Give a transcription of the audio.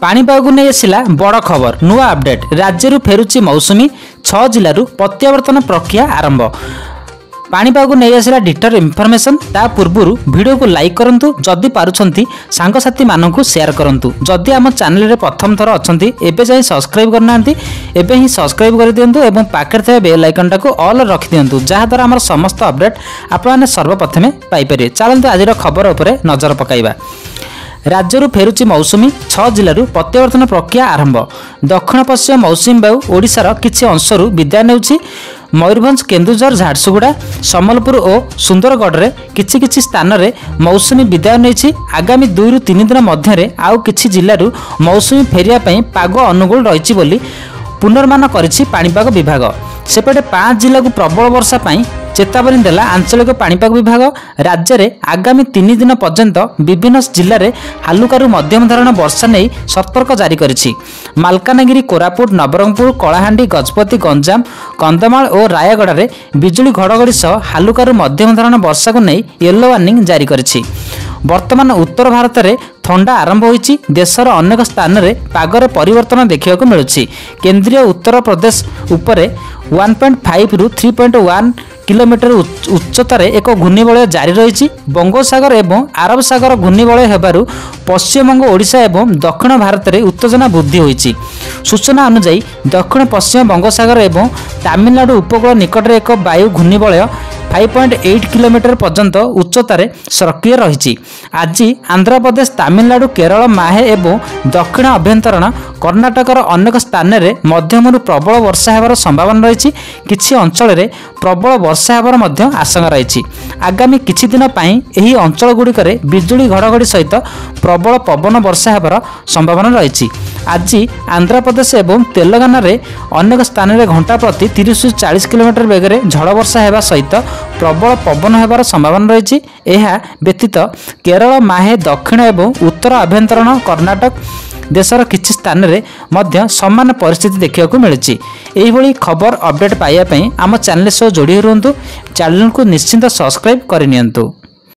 पाणीपाग नहीं आसला बड़ खबर नुआ अपडेट राज्य फेरुची मौसुमी 6 जिलूर प्रत्यावर्तन प्रक्रिया आरंभ। पाणीपाग नहीं आसला डिटेल इनफॉरमेशन ता पूर्व वीडियो को लाइक करंतु जदि पारुछंती सांगसाथी माननकु शेयर करंतु। जदि आम चैनल रे प्रथम थर अछंती एबे जाई सब्सक्राइब करनांती एबे ही सब्सक्राइब कर दियंतु एवं पाखर थे बेल आइकन टाको ऑल रखि दियंतु जहा द्वारा हमर समस्त अपडेट आपण माने सर्वप्रथमे पाई परिबे। चलंतु आजिर खबर उपरे नजर पकाइबा। राज्य फेरुची मौसुमी 6 जिलूर प्रत्यावर्तन प्रक्रिया आरंभ। दक्षिण पश्चिम मौसुमी वायु ओडिशार किछि अंशरू विदाय नेउछि। मयूरभंज केन्दुझर झारसुगुड़ा सम्बलपुर और सुंदरगढ़ में किछि स्थान में मौसुमी विदाय नहीं। आगामी 2 ରୁ 3 दिन मध्य आउ किछि जिल्लारू मौसुमी फेरिया पाग अनुकूल रही बोली पुनर्मान करिछि पाणीपाग विभाग। सेपटे 5 जिला को प्रबल वर्षा चेतावनी देला आंचलिक पाणीपाग विभाग। राज्य में आगामी 3 दिन पर्यंत विभिन्न जिले में हालुकारु मध्यम धरण वर्षा नहीं सतर्क जारी करिछि। मालकानगिरी कोरापुट नवरंगपुर कलाहांडी गजपति गंजाम कंधमाल और रायगढ़ में बिजुली घड़घड़ी सह हालुकारु मध्यम धरण वर्षा को नहीं येलो वार्निंग जारी करिछि। वर्तमान उत्तर भारत में ठंडा आरंभ होइछि। देशर अनेक स्थान में पागरे परिवर्तन देखा मिलुछि। केंद्रीय उत्तर प्रदेश उपरे 1.5 ରୁ 3.1 किलोमीटर उच्चतार एक घूर्णिबलय जारी रही। बंगोपसागर एवं आरब सागर घूर्णिबलय हेबारु पश्चिमबंग ओडिशा एवं दक्षिण भारत में उत्तेजना वृद्धि होइछि। सूचना अनुसार दक्षिण पश्चिम बंगोपसागर एवं तमिलनाडु उपकूल निकट एक वायु घूर्णिबलय 5.8 किलोमीटर पर्यंत उच्चतार सक्रिय रही। आज आंध्र प्रदेश तमिलनाडु केरल माहे एवं दक्षिण अभ्यंतरण कर्णाटकर अनेक स्थान में मध्यम प्रबल वर्षा होबार संभावना रही। किछि अंचल में प्रबल वर्षा होबार आशंका रही। आगामी किछि दिन पई एही अंचल गुड़िक बिजुली घड़घड़ी सहित प्रबल पवन वर्षा होबार संभावना रही। आज आंध्र प्रदेश एवं तेलंगाना रे अनेक स्थान में घंटा प्रति 30 ରୁ 40 किलोमीटर बेगर झड़ वर्षा होगा सहित प्रबल पवन होबार संभावना रही। यह व्यतीत केरल माहे दक्षिण एवं उत्तर आभ्यंतरण कर्णाटक देशर किछि स्थान में मध्य समान परिस्थिति देखा मिली। यही खबर अपडेट पाइबा आम चैनल सह जोड़ी रुहतु। चैनल को निश्चिंत सब्सक्राइब करनियंतु।